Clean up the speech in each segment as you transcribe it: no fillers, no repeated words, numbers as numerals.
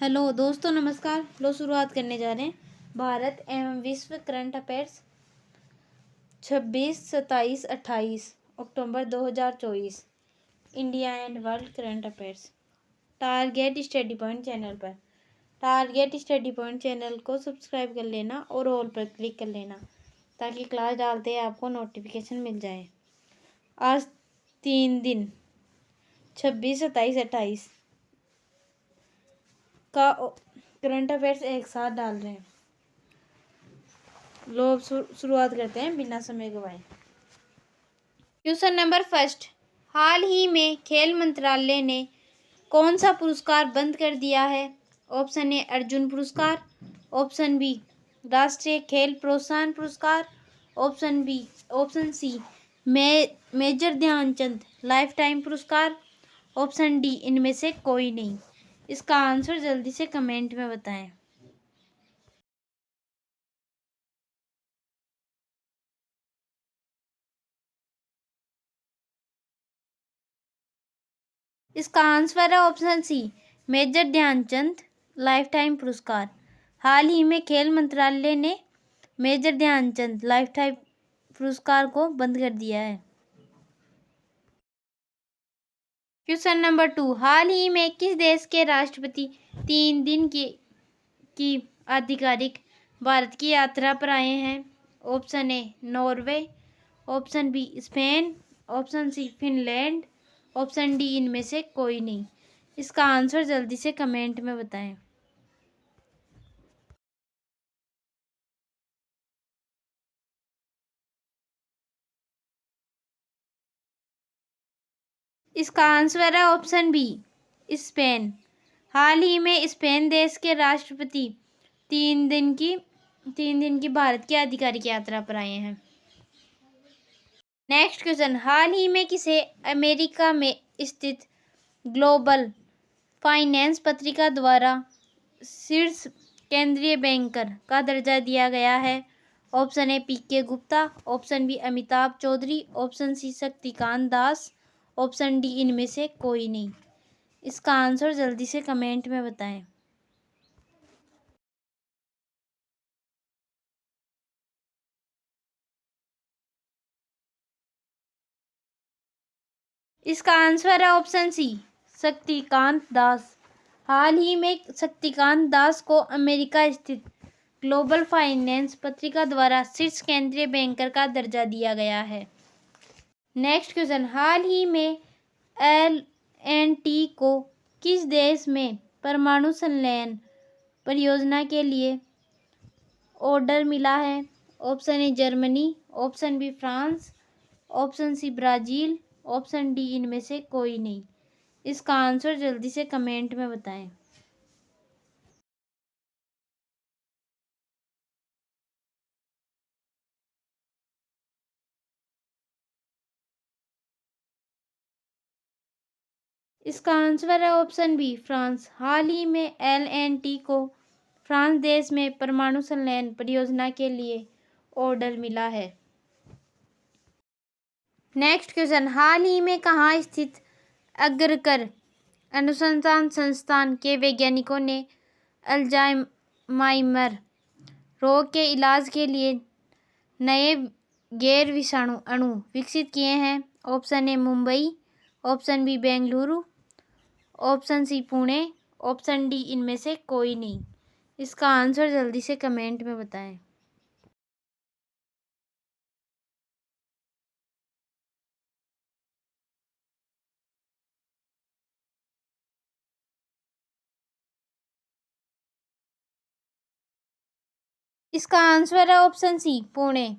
Hello दोस्तों, नमस्कार। लो शुरुआत करने जा रहे हैं भारत एवं विश्व current affairs 26, 27, 28 October 2024। India and world current affairs. Target study point channel पर। टारगेट स्टडी पॉइंट चैनल को सब्सक्राइब कर लेना और ऑल पर क्लिक कर लेना ताकि क्लास डालते ही आपको नोटिफिकेशन मिल जाए। आज 3 दिन 26, 27, 28 का करंट अफेयर्स एक साथ डाल रहे हैं। लोग शुरुआत करते हैं बिना समय गवाए। क्वेश्चन नंबर फर्स्ट, हाल ही में खेल मंत्रालय ने कौन सा पुरस्कार बंद कर दिया है? ऑप्शन ए अर्जुन पुरस्कार, ऑप्शन बी राष्ट्रीय खेल प्रोत्साहन पुरस्कार, option C major Dhyanchand lifetime पुरस्कार, ऑप्शन डी इनमें से कोई नहीं। इसका आंसर जल्दी से कमेंट में बताएं। इसका आंसर है option C major Dhyanchand lifetime पुरस्कार। हाल ही में खेल मंत्रालय ने मेजर ध्यानचंद लाइफ टाइम पुरस्कार को बंद कर दिया है। क्वेश्चन नंबर 2, हाल ही में किस देश के राष्ट्रपति 3 दिन की आधिकारिक भारत की यात्रा पर आए हैं? Option A Norway, option B Spain, option C Finland, option D इनमें से कोई नहीं। इसका आंसर जल्दी से कमेंट में बताएं। इसका आंसर है ऑप्शन बी स्पेन। हाल ही में स्पेन देश के राष्ट्रपति 3 दिन की भारत की आधिकारिक यात्रा पर आए हैं। नेक्स्ट क्वेश्चन, हाल ही में किसे अमेरिका में स्थित ग्लोबल फाइनेंस पत्रिका द्वारा शीर्ष केंद्रीय बैंकर का दर्जा दिया गया है? Option A PK Gupta, option B Amitabh Chaudhary, option C Shaktikanta Das, option D इनमें से कोई नहीं। इसका आंसर जल्दी से कमेंट में बताएं। इसका आंसर है ऑप्शन सी शक्तिकांत दास। हाल ही में शक्तिकांत दास को अमेरिका स्थित ग्लोबल फाइनेंस पत्रिका द्वारा शीर्ष केंद्रीय बैंकर का दर्जा दिया गया है। नेक्स्ट क्वेश्चन, हाल ही में एल&टी को किस देश में परमाणु संलयन परियोजना के लिए ऑर्डर मिला है? Option A Germany, option B France, option C Brazil, option D इनमें से कोई नहीं। इसका आंसर जल्दी से कमेंट में बताएं। इसका आंसर है ऑप्शन बी फ्रांस। हाल ही में एल&टी को फ्रांस देश में परमाणु संलयन परियोजना के लिए ऑर्डर मिला है। नेक्स्ट क्वेश्चन, हाल ही में कहाँ स्थित अग्रकर अनुसंधान संस्थान के वैज्ञानिकों ने अल्जाइमर रोग के इलाज के लिए नए गैर विषाणु अणु विकसित किए हैं? Option A Mumbai, option B Bengaluru, option C Pune, option D इनमें से कोई नहीं। इसका आंसर जल्दी से कमेंट में बताएं। इसका आंसर है ऑप्शन सी पुणे।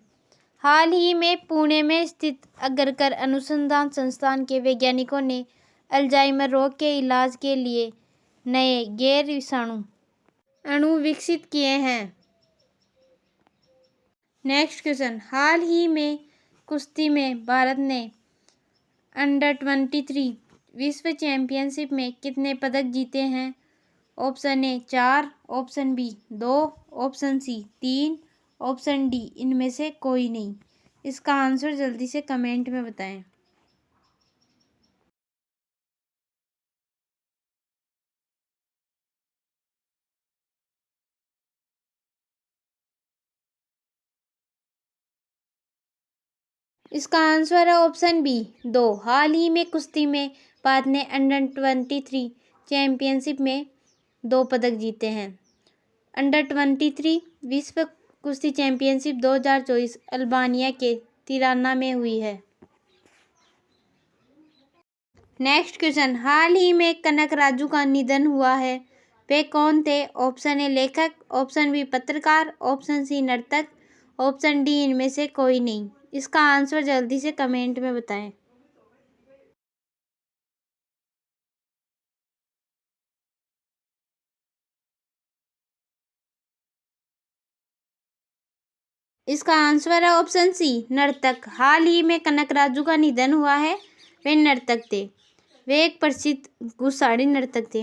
हाल ही में पुणे में स्थित अग्रकर अनुसंधान संस्थान के वैज्ञानिकों ने अल्जाइमर रोग के इलाज के लिए नए गैर विषाणु अणु विकसित किए हैं। नेक्स्ट क्वेश्चन, हाल ही में कुश्ती में भारत ने अंडर-23 विश्व चैंपियनशिप में कितने पदक जीते हैं? Option A 4, option B 2, option C 3, option D इनमें से कोई नहीं। इसका आंसर जल्दी से कमेंट में बताएं। इसका आंसर है ऑप्शन बी 2। हाल ही में कुश्ती में भारत ने अंडर-23 चैंपियनशिप में 2 पदक जीते हैं। अंडर-23 विश्व कुश्ती चैंपियनशिप 2024 अल्बानिया के तिराना में हुई है। नेक्स्ट क्वेश्चन, हाल ही में कनक राजू का निधन हुआ है, वे कौन थे? ऑप्शन ए लेखक, ऑप्शन बी पत्रकार, ऑप्शन सी नर्तक, ऑप्शन डी इनमें से कोई नहीं। इसका आंसर जल्दी से कमेंट में बताएं। इसका आंसर है ऑप्शन सी नर्तक। हाल ही में कनक राजू का निधन हुआ है, वे नर्तक थे। वे एक प्रसिद्ध गुस्साड़ी नर्तक थे।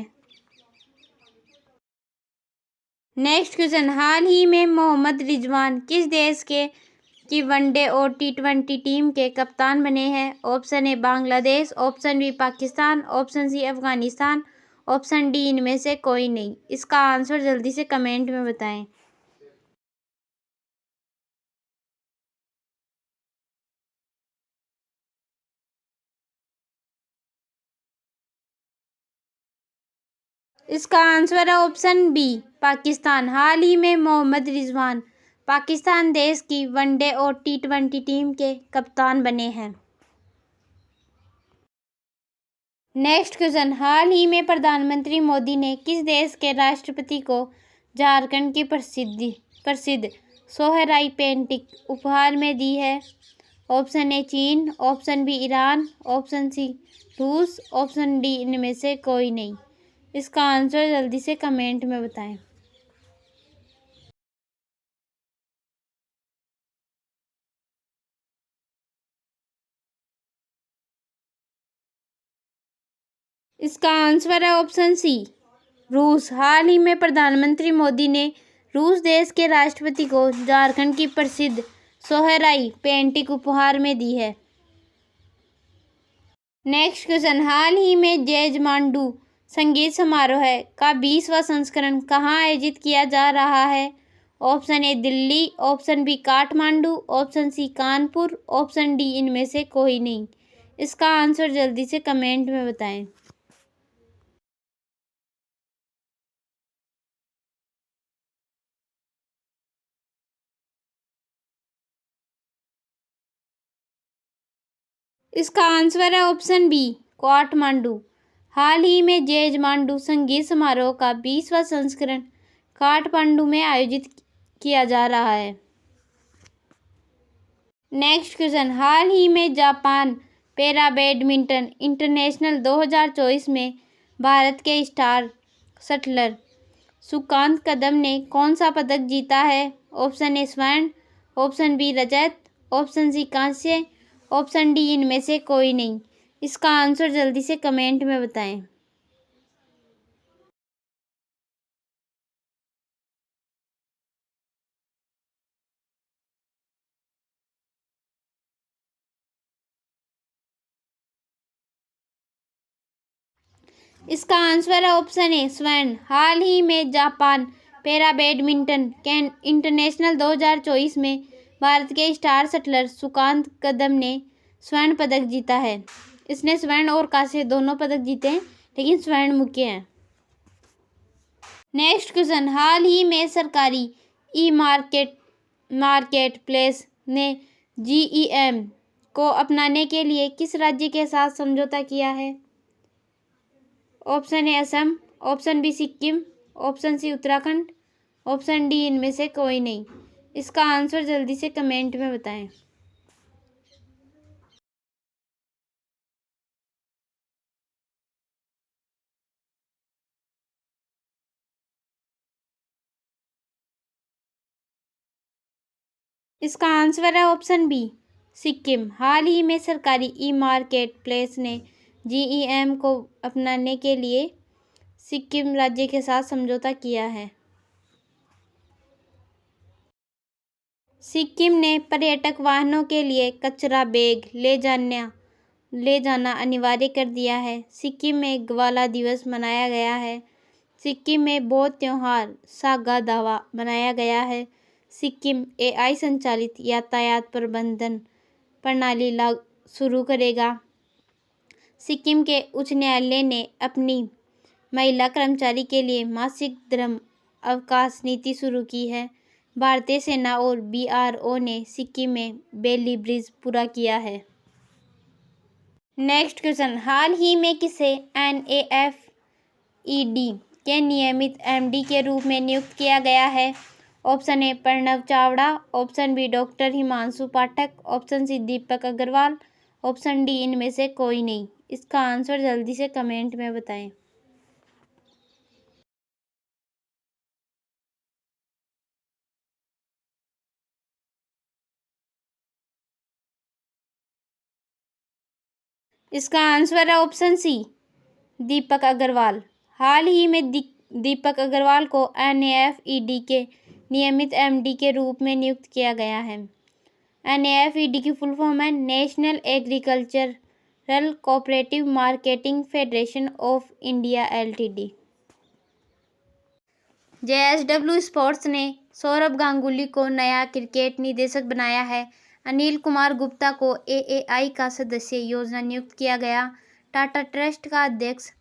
नेक्स्ट क्वेश्चन, हाल ही में मोहम्मद रिजवान किस देश के की वनडे और T20 टीम के कप्तान बने हैं? Option A Bangladesh, option B Pakistan, option C Afghanistan, option D इनमें से कोई नहीं। इसका आंसर जल्दी से कमेंट में बताएं। इसका आंसर है ऑप्शन बी पाकिस्तान। हाल ही में मोहम्मद रिजवान पाकिस्तान देश की वनडे और T20 टीम के कप्तान बने हैं। नेक्स्ट क्वेश्चन, हाल ही में प्रधानमंत्री मोदी ने किस देश के राष्ट्रपति को झारखंड की प्रसिद्ध सोहराई पेंटिंग उपहार में दी है? ऑप्शन ए चीन, option B Iran, option C रूस, ऑप्शन डी इनमें से कोई नहीं। इसका आंसर जल्दी से कमेंट में बताएं। इसका आंसर है ऑप्शन सी रूस। हाल ही में प्रधानमंत्री मोदी ने रूस देश के राष्ट्रपति को झारखंड की प्रसिद्ध सोहराई पेंटिंग उपहार में दी है। नेक्स्ट क्वेश्चन, हाल ही में जैज मांडू संगीत समारोह का 20वां संस्करण कहाँ आयोजित किया जा रहा है? Option A Delhi, option B Kathmandu, option C Kanpur, option D इनमें से कोई नहीं। इसका आंसर जल्दी से कमेंट में बताएं। इसका आंसर है ऑप्शन बी काठमांडू। हाल ही में जैज मांडू संगीत समारोह का 20वां संस्करण काठमांडू में आयोजित किया जा रहा है। नेक्स्ट क्वेश्चन, हाल ही में जापान पैरा बैडमिंटन इंटरनेशनल 2024 में भारत के स्टार शटलर सुकांत कदम ने कौन सा पदक जीता है? ऑप्शन ए स्वर्ण, ऑप्शन बी रजत, ऑप्शन सी कांस्य, ऑप्शन डी इनमें से कोई नहीं। इसका आंसर जल्दी से कमेंट में बताएं। इसका आंसर है ऑप्शन ए स्वर्ण। हाल ही में जापान पैरा बैडमिंटन इंटरनेशनल 2024 में भारत के स्टार शटलर सुकांत कदम ने स्वर्ण पदक जीता है। इसने स्वर्ण और कांस्य दोनों पदक जीते हैं, लेकिन स्वर्ण मुख्य है। नेक्स्ट क्वेश्चन, हाल ही में सरकारी ई मार्केट प्लेस ने GeM को अपनाने के लिए किस राज्य के साथ समझौता किया है? Option A Assam, option B Sikkim, option C Uttarakhand, option D इनमें से कोई नहीं। इसका आंसर जल्दी से कमेंट में बताएं। इसका आंसर है ऑप्शन बी सिक्किम। हाल ही में सरकारी ई मार्केट प्लेस ने GeM को अपनाने के लिए सिक्किम राज्य के साथ समझौता किया है। सिक्किम ने पर्यटक वाहनों के लिए कचरा बैग ले जाना अनिवार्य कर दिया है। सिक्किम में ग्वाला दिवस मनाया गया है। सिक्किम में बौद्ध त्योहार सागा दावा मनाया गया है। सिक्किम AI संचालित यातायात प्रबंधन प्रणाली शुरू करेगा। सिक्किम के उच्च न्यायालय ने अपनी महिला कर्मचारी के लिए मासिक धर्म अवकाश नीति शुरू की है। भारतीय सेना और BRO ने सिक्किम में बेली ब्रिज पूरा किया है। नेक्स्ट क्वेश्चन, हाल ही में किसे NAFED के नियमित MD के रूप में नियुक्त किया गया है? Option A Pranav Chavda, option B doctor Himanshu Pathak, option C Deepak Agarwal, option D इनमें से कोई नहीं। इसका आंसर जल्दी से कमेंट में बताएं। इसका आंसर है ऑप्शन सी दीपक अग्रवाल। हाल ही में दीपक अग्रवाल को NAFED के नियमित MD के रूप में नियुक्त किया गया है। NAFED की फुल फॉर्म है national agricultural cooperative marketing federation of India LTD। JSW sports ने सौरभ गांगुली को नया क्रिकेट निदेशक बनाया है। अनिल कुमार गुप्ता को AAI का सदस्य योजना नियुक्त किया गया। टाटा ट्रस्ट का अध्यक्ष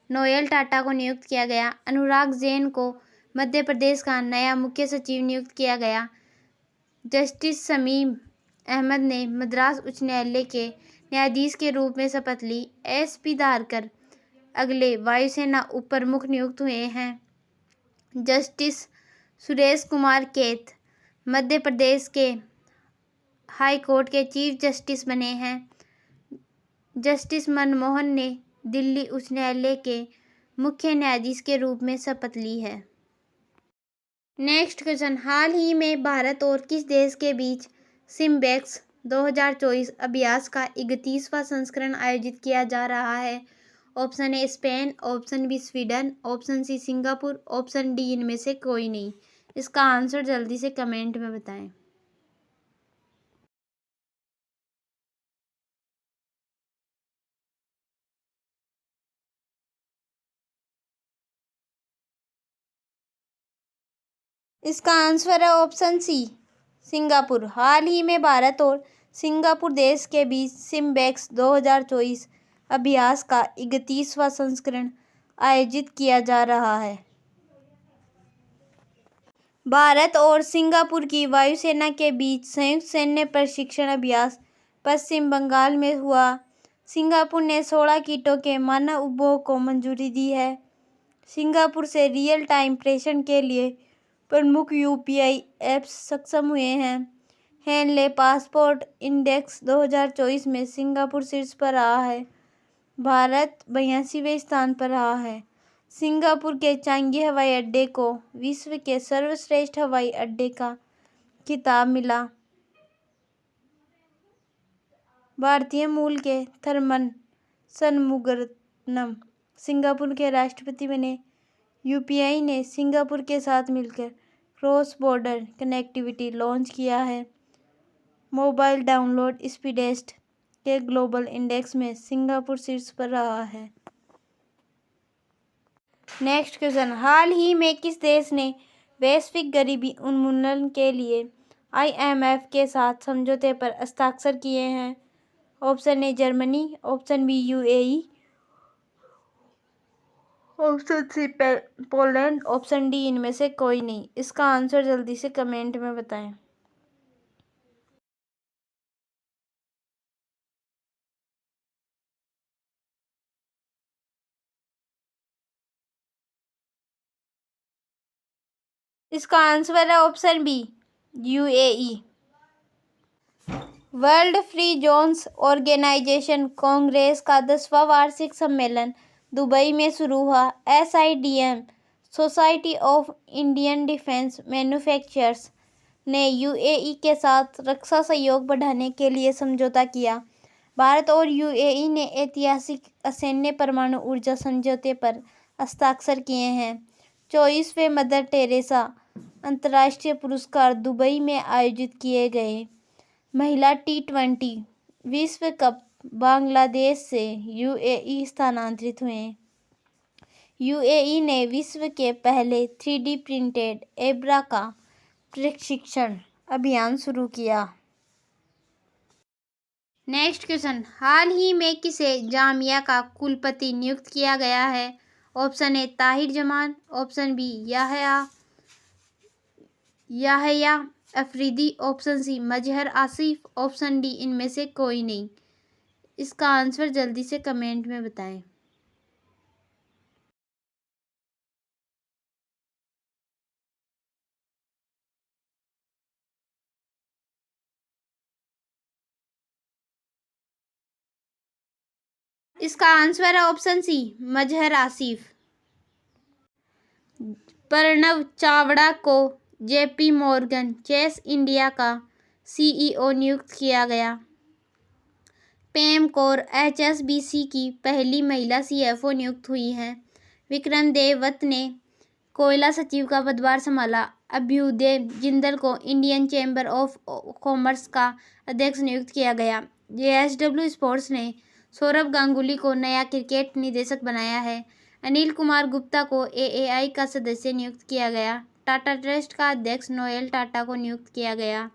नोएल टाटा को नियुक्त किया गया। अनुराग जैन को मध्य प्रदेश का नया मुख्य सचिव नियुक्त किया गया। जस्टिस शमीम अहमद ने मद्रास उच्च न्यायालय के न्यायाधीश के रूप में शपथ ली। SP धारकर अगले वायुसेना उप प्रमुख नियुक्त हुए हैं। जस्टिस सुरेश कुमार कैथ मध्य प्रदेश के हाई कोर्ट के चीफ जस्टिस बने हैं। जस्टिस मनमोहन ने दिल्ली उच्च न्यायालय के मुख्य न्यायाधीश के रूप में शपथ ली है। नेक्स्ट क्वेश्चन, हाल ही में भारत और किस देश के बीच सिम्बेक्स 2024 अभ्यास का 31वां संस्करण आयोजित किया जा रहा है? Option A Spain, option B Sweden, option C Singapore, option D इनमें से कोई नहीं। इसका आंसर जल्दी से कमेंट में बताएं। इसका आंसर है ऑप्शन सी सिंगापुर। हाल ही में भारत और सिंगापुर देश के बीच सिम्बेक्स 2024 अभ्यास का 31वां संस्करण आयोजित किया जा रहा है। भारत और सिंगापुर की वायुसेना के बीच संयुक्त सैन्य प्रशिक्षण अभ्यास पश्चिम बंगाल में हुआ। सिंगापुर ने 16 कीटों के मानव उपभोग को मंजूरी दी है। सिंगापुर से रियल टाइम प्रेषण के लिए प्रमुख UPI ऐप्स सक्षम हुए हैं। हेनले पासपोर्ट इंडेक्स 2024 में सिंगापुर शीर्ष पर रहा है। भारत 82वें स्थान पर रहा है। सिंगापुर के चांगी हवाई अड्डे को विश्व के सर्वश्रेष्ठ हवाई अड्डे का खिताब मिला। भारतीय मूल के थरमन शनमुगरत्नम सिंगापुर के राष्ट्रपति बने। UPI ने सिंगापुर के साथ मिलकर क्रॉस बॉर्डर कनेक्टिविटी लॉन्च किया है। मोबाइल डाउनलोड स्पीडेस्ट के ग्लोबल इंडेक्स में सिंगापुर शीर्ष पर रहा है। नेक्स्ट क्वेश्चन, हाल ही में किस देश ने वैश्विक गरीबी उन्मूलन के लिए IMF के साथ समझौते पर हस्ताक्षर किए हैं? Option A Germany, option B UAE, option C Poland, option D इनमें से कोई नहीं। इसका आंसर जल्दी से कमेंट में बताएं। इसका आंसर है option B UAE। World free zones organization congress का 10वां वार्षिक सम्मेलन दुबई में शुरू हुआ। SIDM society of Indian defence manufacturers ने UAE के साथ रक्षा सहयोग बढ़ाने के लिए समझौता किया। भारत और UAE ने ऐतिहासिक असैन्य परमाणु ऊर्जा समझौते पर हस्ताक्षर किए हैं। 24वें मदर टेरेसा अंतर्राष्ट्रीय पुरस्कार दुबई में आयोजित किए गए। महिला T20 विश्व कप बांग्लादेश से UAE स्थानांतरित हुए। UAE ने विश्व के पहले 3D प्रिंटेड एब्रा का प्रशिक्षण अभियान शुरू किया। नेक्स्ट क्वेश्चन, हाल ही में किसे जामिया का कुलपति नियुक्त किया गया है? Option A Tahir Zaman, option B Yahya Afridi, option C Mazhar Asif, option D इनमें से कोई नहीं। इसका आंसर जल्दी से कमेंट में बताएं। इसका आंसर है ऑप्शन सी मजहर आसिफ। प्रणव चावड़ा को जेपी मॉर्गन चेस इंडिया का सीईओ नियुक्त किया गया। पेम कौर एचएसबीसी की पहली महिला सीएफओ नियुक्त हुई हैं। विक्रम देवत ने कोयला सचिव का पदभार संभाला। अभ्युदय जिंदल को इंडियन चैम्बर ऑफ कॉमर्स का अध्यक्ष नियुक्त किया गया। जेएसडब्ल्यू स्पोर्ट्स ने सौरभ गांगुली को नया क्रिकेट निदेशक बनाया है। अनिल कुमार गुप्ता को एएआई का सदस्य नियुक्त किया गया। टाटा ट्रस्ट का अध्यक्ष नोएल टाटा को नियुक्त किया गया।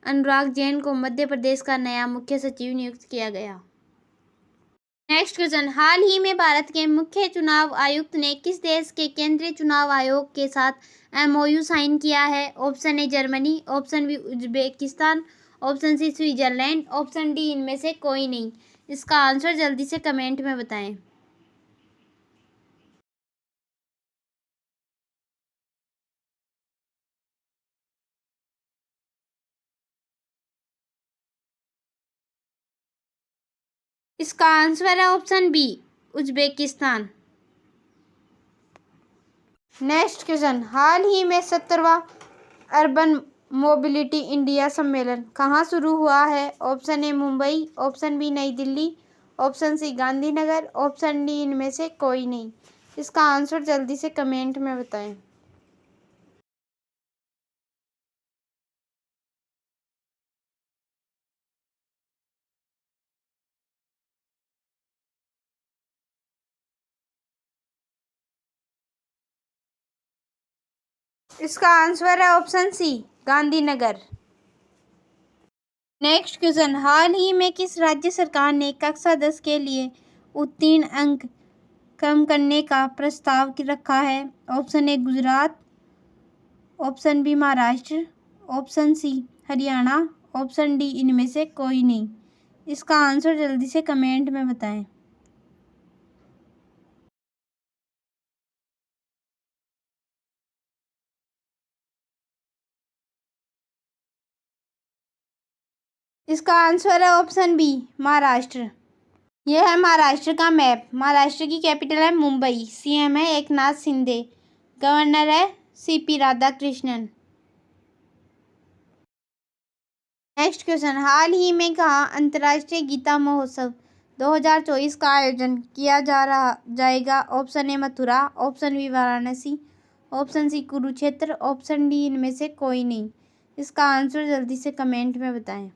अनुराग जैन को मध्य प्रदेश का नया मुख्य सचिव नियुक्त किया गया। नेक्स्ट क्वेश्चन, हाल ही में भारत के मुख्य चुनाव आयुक्त ने किस देश के केंद्रीय चुनाव आयोग के साथ एमओयू साइन किया है? Option A Germany, option B Uzbekistan, option C Switzerland, option D इनमें से कोई नहीं। इसका आंसर जल्दी से कमेंट में बताएं। इसका आंसर है option B Uzbekistan. Next question, हाल ही में 17वां अर्बन मोबिलिटी इंडिया सम्मेलन कहाँ शुरू हुआ है? Option A Mumbai, option B New Delhi, option C Gandhinagar, option D इनमें से कोई नहीं। इसका आंसर जल्दी से कमेंट में बताएं। इसका आंसर है option C Gandhinagar. Next question, हाल ही में किस राज्य सरकार ने कक्षा 10 के लिए उत्तीर्ण अंक कम करने का प्रस्ताव रखा है? Option A Gujarat, option B Maharashtra, option C Haryana, option D इनमें से कोई नहीं। इसका आंसर जल्दी से कमेंट में बताएं। इसका आंसर है ऑप्शन बी महाराष्ट्र। यह है महाराष्ट्र का मैप। महाराष्ट्र की कैपिटल है मुंबई। सीएम है एकनाथ शिंदे। गवर्नर है सीपी राधाकृष्णन। नेक्स्ट क्वेश्चन, हाल ही में कहाँ अंतर्राष्ट्रीय गीता महोत्सव 2024 का आयोजन किया जाएगा? Option A Mathura, option B Varanasi, option C Kurukshetra, option D इनमें से कोई नहीं। इसका आंसर जल्दी से कमेंट में बताएं।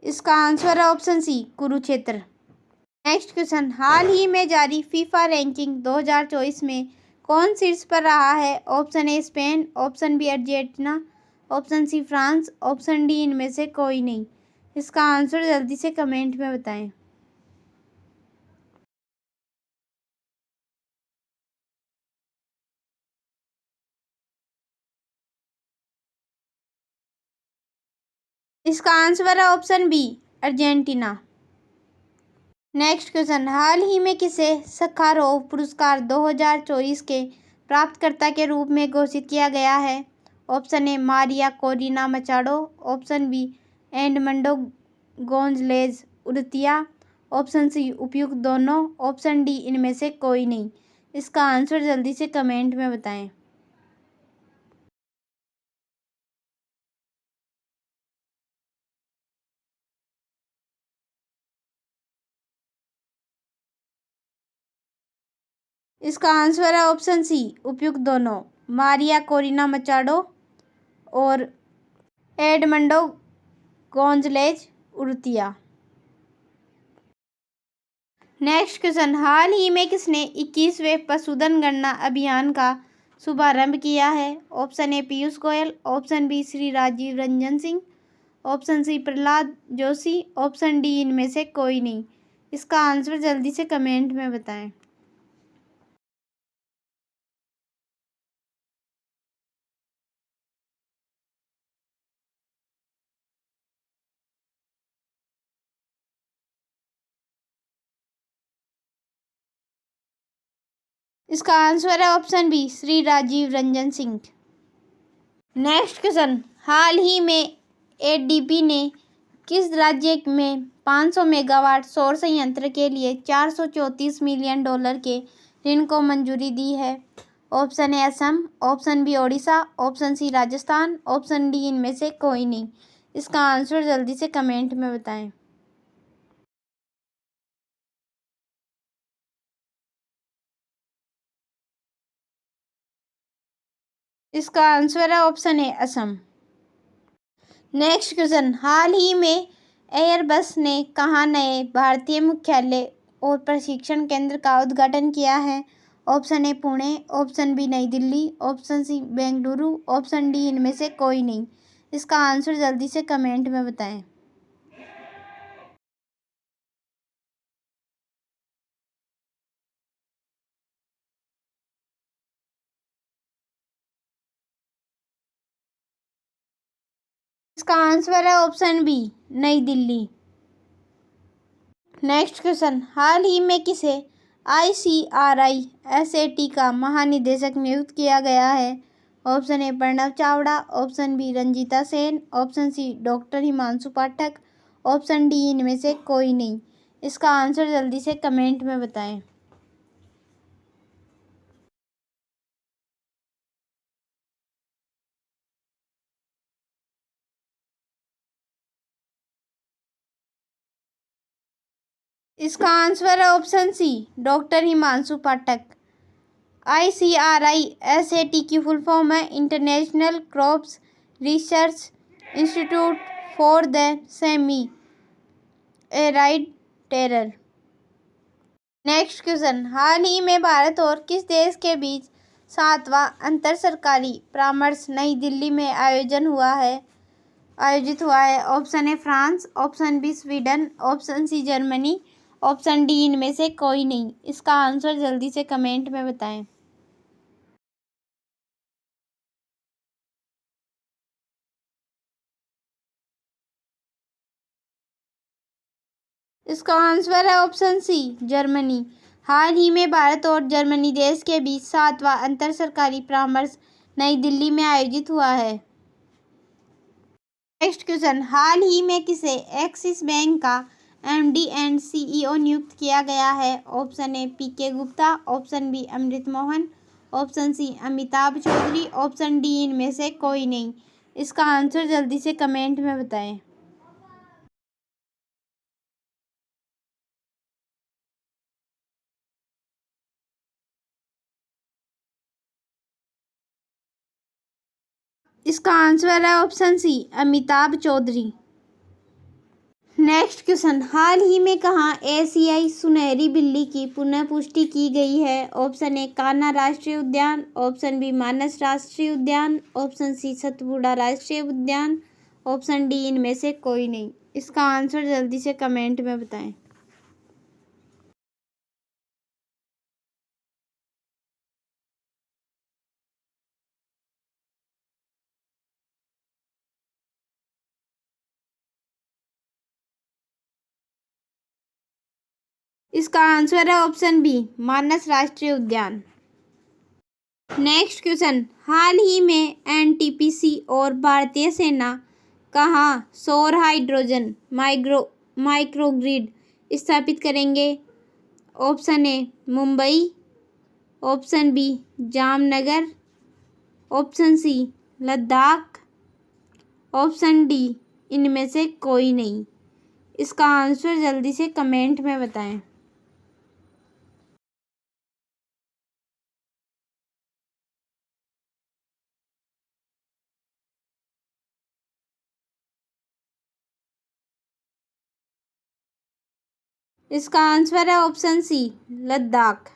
इसका आंसर है option C Kurukshetra. Next question, हाल ही में जारी फीफा रैंकिंग 2024 में कौन शीर्ष पर रहा है? Option A Spain, option B Argentina, option C France, option D इनमें से कोई नहीं। इसका आंसर जल्दी से कमेंट में बताएं। इसका आंसर है option B Argentina. Next question, हाल ही में किसे सखारोव पुरस्कार 2024 के प्राप्तकर्ता के रूप में घोषित किया गया है? Option A Maria Corina Machado, option B Edmundo Gonzalez Urrutia, option C उपयुक्त दोनों, ऑप्शन डी इनमें से कोई नहीं। इसका आंसर जल्दी से कमेंट में बताएं। इसका आंसर है ऑप्शन सी उपयुक्त दोनों। मारिया कोरिना मचाडो और एडमंडो गोंजलेज उर्तिया। नेक्स्ट क्वेश्चन, हाल ही में किसने 21वें पशुधन गणना अभियान का शुभारंभ किया है? Option A Piyush Goyal, option B Shri Rajiv Ranjan Singh, option C Prahlad Joshi, option D इनमें से कोई नहीं। इसका आंसर जल्दी से कमेंट में बताएं। इसका आंसर है option B Shri Rajiv Ranjan Singh. Next question, हाल ही में एडीबी ने किस राज्य में 500 मेगावाट सौर संयंत्र के लिए $434 मिलियन के ऋण को मंजूरी दी है? Option A Assam, option B Odisha, option C Rajasthan, option D इनमें से कोई नहीं। इसका आंसर जल्दी से कमेंट में बताएं। इसका आंसर है option A Assam. Next question, हाल ही में एयरबस ने कहाँ नए भारतीय मुख्यालय और प्रशिक्षण केंद्र का उद्घाटन किया है? Option A Pune, option B New Delhi, option C Bengaluru, option D इनमें से कोई नहीं। इसका आंसर जल्दी से कमेंट में बताएं। इसका आंसर है option B New Delhi. Next question, हाल ही में किसे ICRI SAT का महानिदेशक नियुक्त किया गया है? Option A Pranav Chavda, option B Ranjita Sen, option C doctor Himanshu Pathak, option D इनमें से कोई नहीं। इसका आंसर जल्दी से कमेंट में बताएं। इसका आंसर है option C doctor Himanshu Pathak. ICRI SAT की फुल फॉर्म है international crops research institute for the semi arid terror. Next question, हाल ही में भारत और किस देश के बीच 7वां अंतर सरकारी परामर्श नई दिल्ली में आयोजित हुआ है? Option A France, option B Sweden, option C Germany, option D इनमें से कोई नहीं। इसका आंसर जल्दी से कमेंट में बताएं। इसका आंसर है ऑप्शन सी जर्मनी। हाल ही में भारत और जर्मनी देश के बीच 7वां अंतर सरकारी परामर्श नई दिल्ली में आयोजित हुआ है। नेक्स्ट क्वेश्चन, हाल ही में किसे एक्सिस बैंक का MD एंड CEO नियुक्त किया गया है? Option A PK Gupta, option B Amrit Mohan, option C Amitabh Chaudhary, option D इनमें से कोई नहीं। इसका आंसर जल्दी से कमेंट में बताएं। इसका आंसर है option C Amitabh Chaudhary. Next question, हाल ही में कहाँ एशियाई सुनहरी बिल्ली की पुनः पुष्टि की गई है? ऑप्शन ए कान्हा राष्ट्रीय उद्यान, ऑप्शन बी मानस राष्ट्रीय उद्यान, ऑप्शन सी सतपुड़ा राष्ट्रीय उद्यान, ऑप्शन डी इनमें से कोई नहीं। इसका आंसर जल्दी से कमेंट में बताएं। इसका आंसर है ऑप्शन बी मानस राष्ट्रीय उद्यान। नेक्स्ट क्वेश्चन, हाल ही में NTPC और भारतीय सेना कहाँ सौर हाइड्रोजन माइक्रोग्रिड स्थापित करेंगे? Option A Mumbai, option B Jamnagar, option C Ladakh, option D इनमें से कोई नहीं। इसका आंसर जल्दी से कमेंट में बताएं। इसका आंसर है ऑप्शन सी, लद्दाख।